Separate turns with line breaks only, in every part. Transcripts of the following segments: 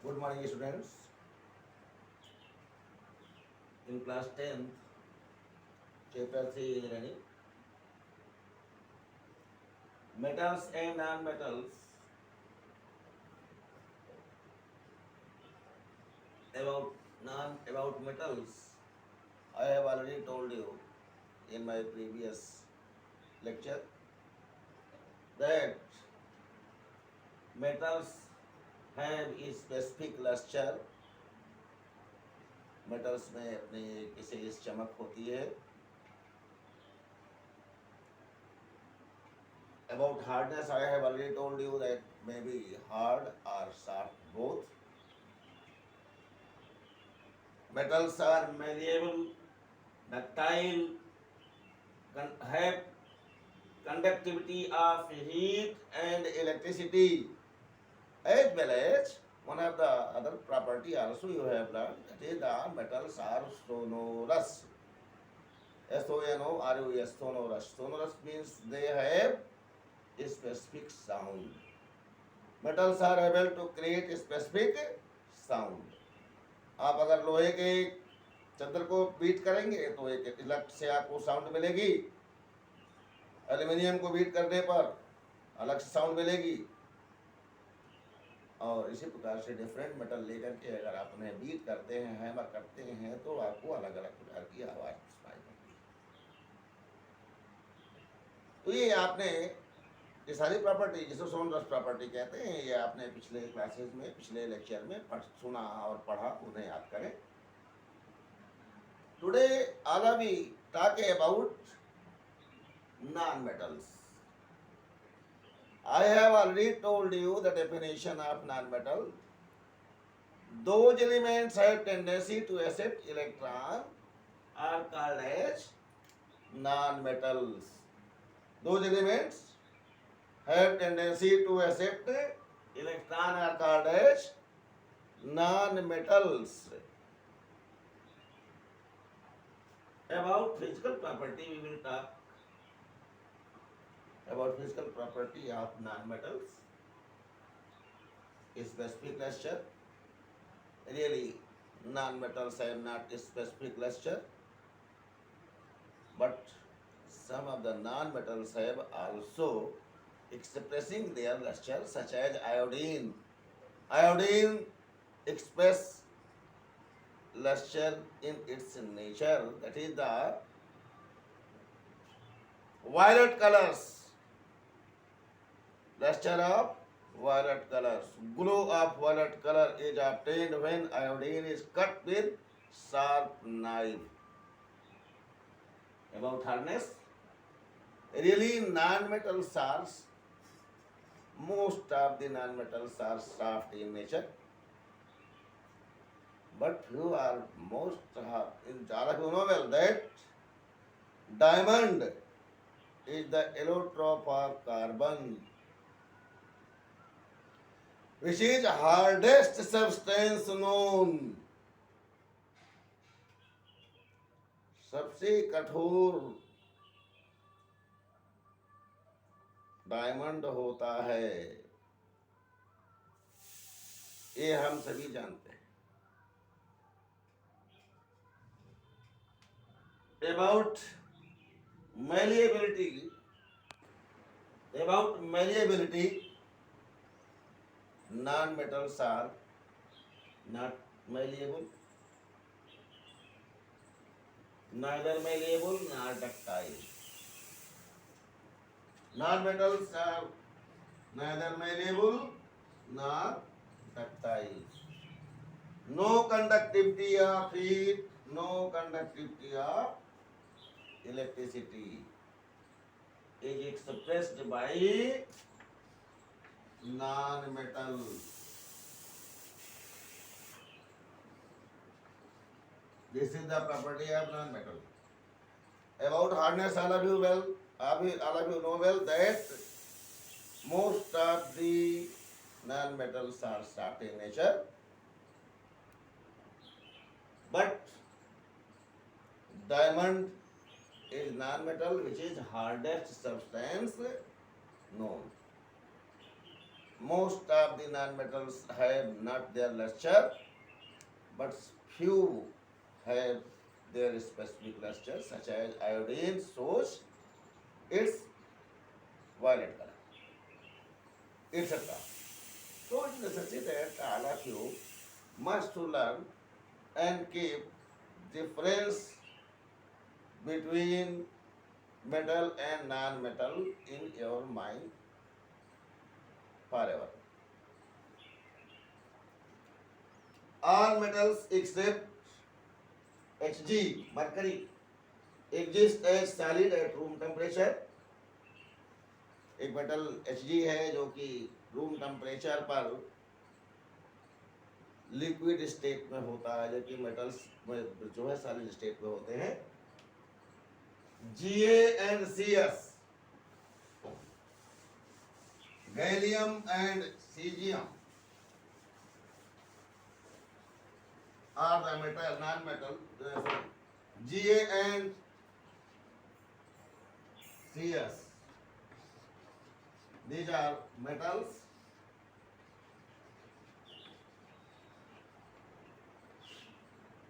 Good morning, students. In class 10th, chapter 3 is running. Metals and non-metals. About metals, I have already told you in my previous lecture that metals have a specific luster. metals में अपनी विशेष चमक होती है. About hardness, I have already told you that may be hard or soft both. Metals are malleable, ductile, have conductivity of heat and electricity, as well as one of the other property also you have learned, that is the metals are sonorous. SONORUS, sonorous. Sonorous means they have a specific sound. Metals are able to create a specific sound. आप अगर लोहे के चद्दर को beat करेंगे तो एक अलग से आपको साउंड मिलेगी. एल्यूमिनियम को बीट करने पर अलग से साउंड मिलेगी. और इसी प्रकार से डिफरेंट मेटल लेकर के अगर आप उन्हें बीट करते हैं, हैमर करते हैं, तो आपको अलग अलग प्रकार की आवाज सुनाई देती है. तो ये आपने ये सारी प्रॉपर्टी जिसको सोनरस प्रॉपर्टी कहते हैं, ये आपने पिछले क्लासेस में, पिछले लेक्चर में सुना और पढ़ा, उन्हें याद करें. Today all are we talk about non metals. I have already told you the definition of non-metal. Those elements have tendency to accept electron are called as non-metals. Those elements have tendency to accept electron are called as non-metals. About physical property we will talk. About physical property of non-metals, specific luster. Really, non-metals have not a specific luster, but some of the non-metals have also expressing their luster, such as iodine. Iodine express luster in its nature, that is the violet colors. Luster of violet colors. Glow of violet color is obtained when iodine is cut with sharp knife. About hardness, really non-metals are, most of the non-metals are soft in nature, but few are most hard. In all of you know well that diamond is the allotrope of carbon, which is hardest substance known. सबसे कठोर diamond होता है, ये हम सभी जानते हैं. About malleability, non-metals are not malleable, neither malleable nor ductile. Non-metals are neither malleable nor ductile. No conductivity of heat, no conductivity of electricity is expressed by non-metal. This is the property of non-metal. About hardness, all of you know well that most of the non-metals are soft in nature, but diamond is non-metal, which is hardest substance known. most of the non-metals have not their luster, but few have their specific luster, such as iodine shows its violet color, etc. So it is necessary that all of you must to learn and keep difference between metal and non-metal in your mind forever. All metals except Hg, mercury, exist as solid at room temperature. एक metal Hg है जो कि room temperature पर liquid state में होता है, जबकि metals में जो है सॉलिड स्टेट में होते हैं. Ga and Cs, gallium and caesium are the metal, non-metal. Ga and Cs, these are metals.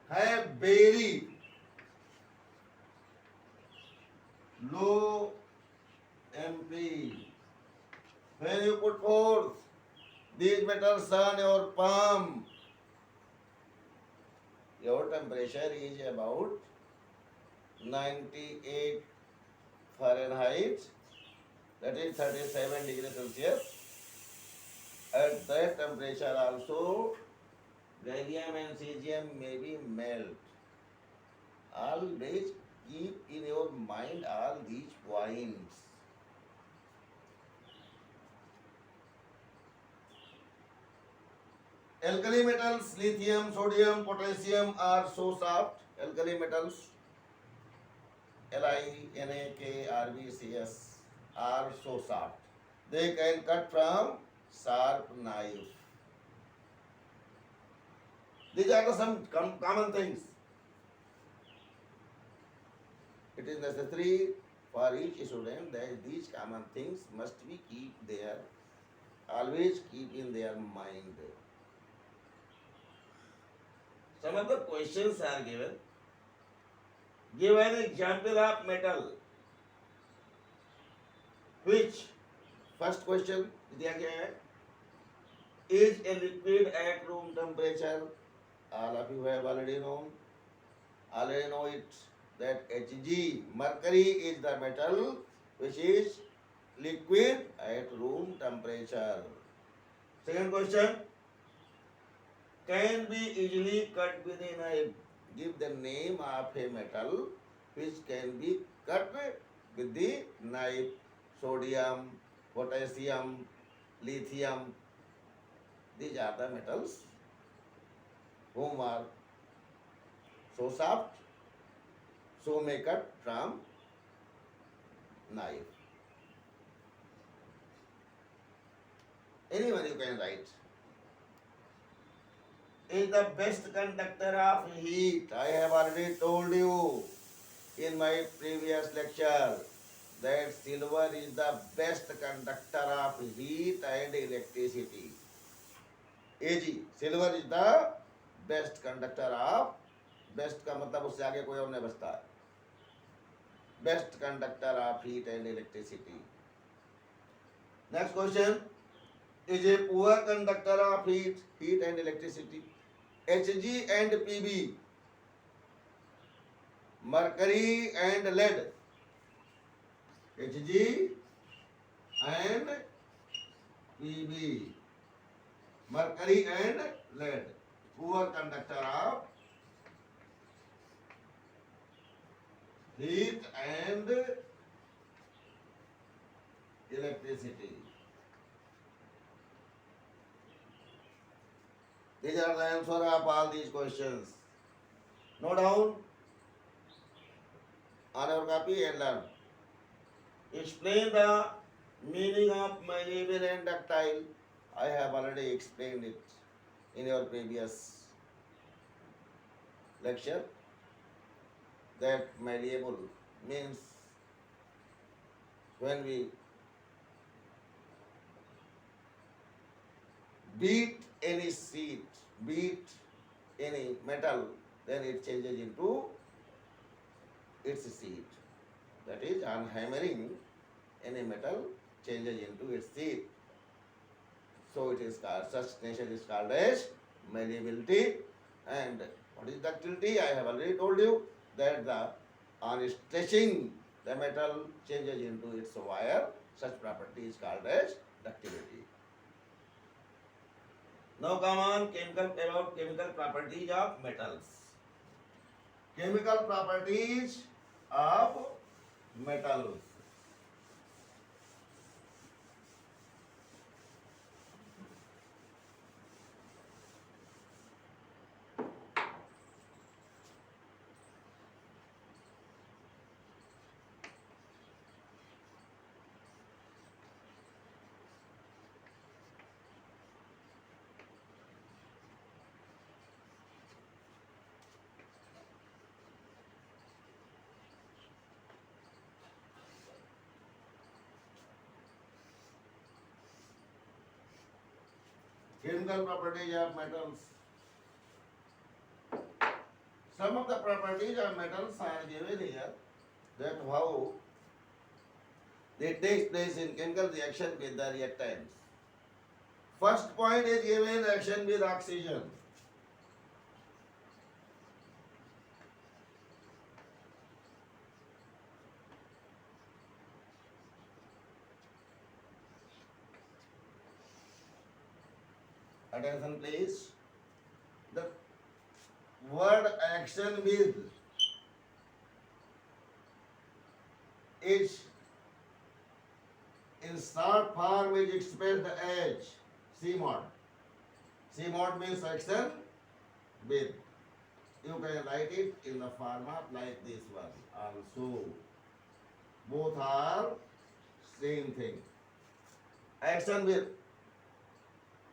Have very low MP. When you put forth these metals on your palm, your temperature is about 98 Fahrenheit, that is 37 degrees Celsius. At that temperature also, gallium and cesium may be melt. Always keep in your mind all these points. Alkali metals, lithium, sodium, potassium are so soft. Alkali metals, LiNaKRbCs, are so soft. They can cut from sharp knife. These are some common things. It is necessary for each student that these common things must be always keep in their mind. Some of the questions are given. Give an example of metal. Which, first question दिया गया है, is a liquid at room temperature. All of you have already know it, that Hg, mercury, is the metal which is liquid at room temperature. Second question, can be easily cut with a knife. Give the name of a metal which can be cut with the knife. Sodium, potassium, lithium, these are the metals whom are so soft, so may cut from knife. Anyone you can write. Is the best conductor of heat. I have already told you in my previous lecture that silver is the best conductor of heat and electricity. Ag, silver is the best conductor of, best का मतलब उससे आगे कोई और नहीं बचता है, best conductor of heat and electricity. Next question, is a poor conductor of heat and electricity. Hg and Pb, mercury and lead. Hg and Pb, mercury and lead, poor conductor of heat and electricity. These are the answer of all these questions. Note down on your copy and learn. Explain the meaning of malleable and ductile. I have already explained it in your previous lecture. That malleable means when we beat any sheet, beat any metal, then it changes into its sheet. That is, on hammering any metal changes into its sheet. So it is called, such nature is called as malleability. And what is ductility? I have already told you that the on stretching the metal changes into its wire. Such property is called as ductility. Now come on, about chemical properties of metals. Chemical properties of metals. Chemical properties of metals. Some of the properties of metals are given here, that how they take place in chemical reaction with the reactants. First point is given reaction with oxygen. Attention please. The word action with is in short form is expressed as C mod. C mod means action with. You can write it in the format like this one also. Both are same thing. Action with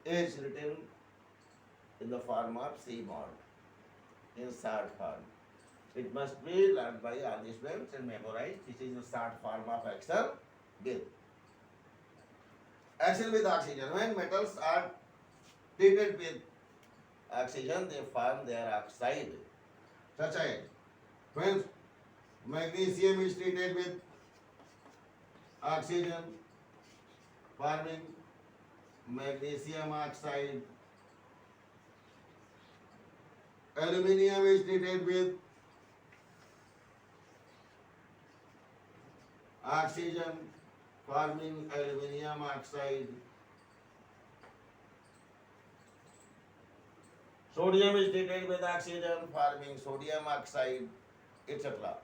is written in the form of C mod in short form. It must be learned by all the students and memorized. This is the short form of action with. Action with oxygen. When metals are treated with oxygen, they form their oxide. Such as when magnesium is treated with oxygen, forming magnesium oxide. Aluminium is treated with oxygen, forming aluminium oxide. Sodium is treated with oxygen, forming sodium oxide, etc.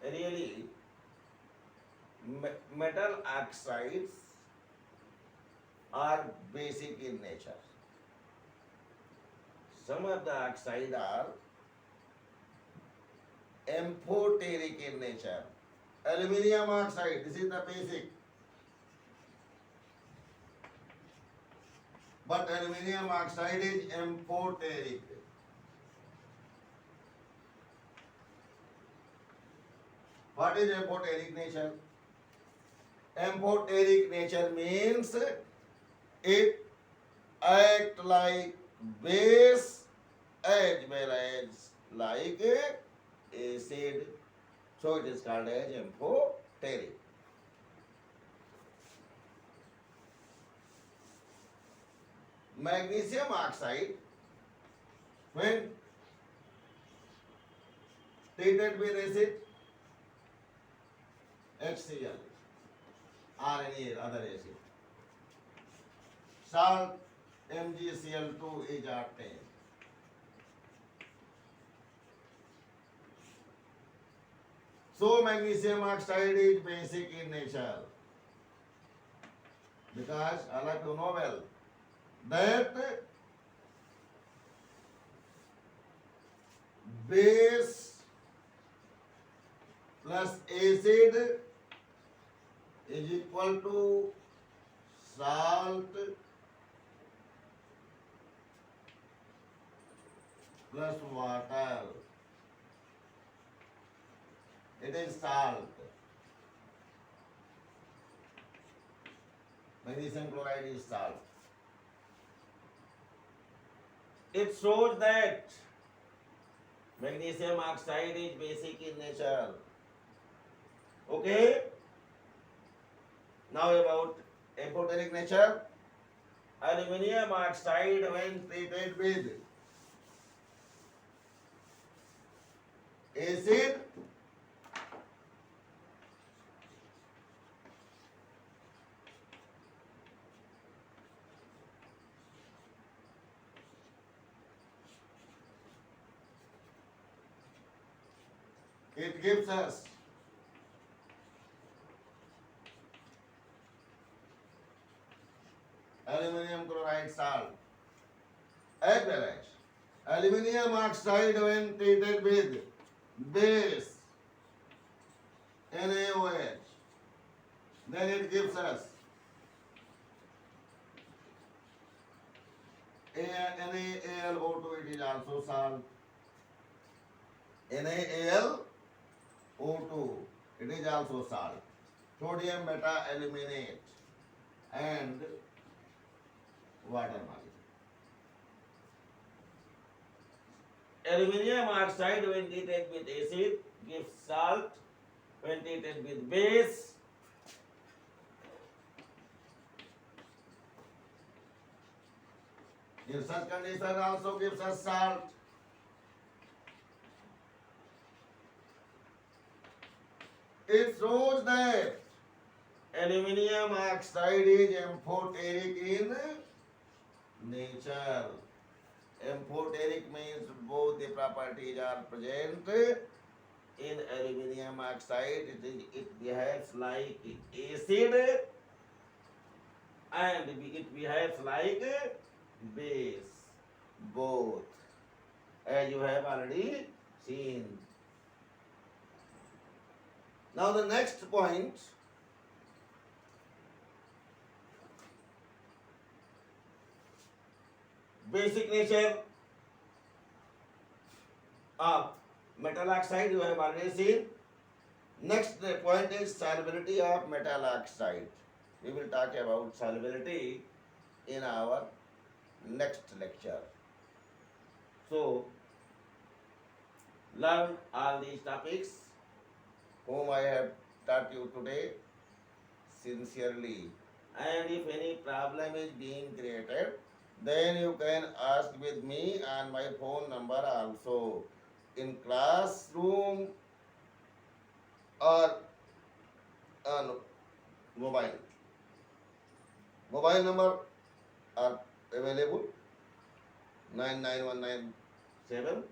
Really, metal oxides are basic in nature. Some of the oxides are amphoteric in nature. Aluminium oxide, this is the basic. But aluminium oxide is amphoteric. What is amphoteric nature? Amphoteric nature means it act like base as well as like acid. So it is called as amphoteric. Magnesium oxide, when treated with acid, HCl or any other acid, salt MgCl2 is obtained. So magnesium oxide is basic in nature, because all of you know well that base plus acid is equal to salt plus water. It is salt. Magnesium chloride is salt. It shows that magnesium oxide is basic in nature. Okay. Now about amphoteric nature. Aluminium oxide when treated with acid it gives us aluminum chloride salt as well as aluminum oxide when treated with base NaOH, then it gives us NaAlO2, it is also salt. NaAlO2, it is also salt. Sodium beta aluminate and water molecule. Aluminium oxide when treated with acid gives salt. When treated with base, in such condition also gives us salt. It shows that aluminium oxide is amphoteric in nature. Amphoteric means both the properties are present in aluminium oxide. It behaves like acid and it behaves like base, both, as you have already seen. Now the next point, basic nature of metal oxide you have already seen. Next point is solubility of metal oxide. We will talk about solubility in our next lecture. So, learn all these topics whom I have taught you today sincerely. And if any problem is being created, then you can ask with me on my phone number also. In classroom or on mobile. Mobile number are available 99197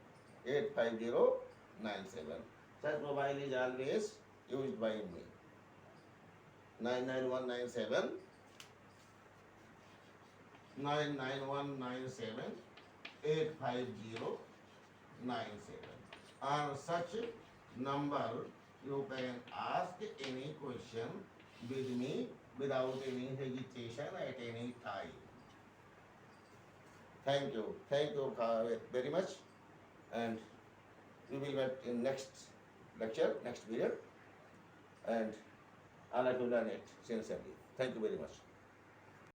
Such mobile is always used by me. 99197 85097. On such number, you can ask any question with me without any hesitation at any time. Thank you very much, and we will meet in next lecture, next period, and all of you learn it sincerely. Thank you very much.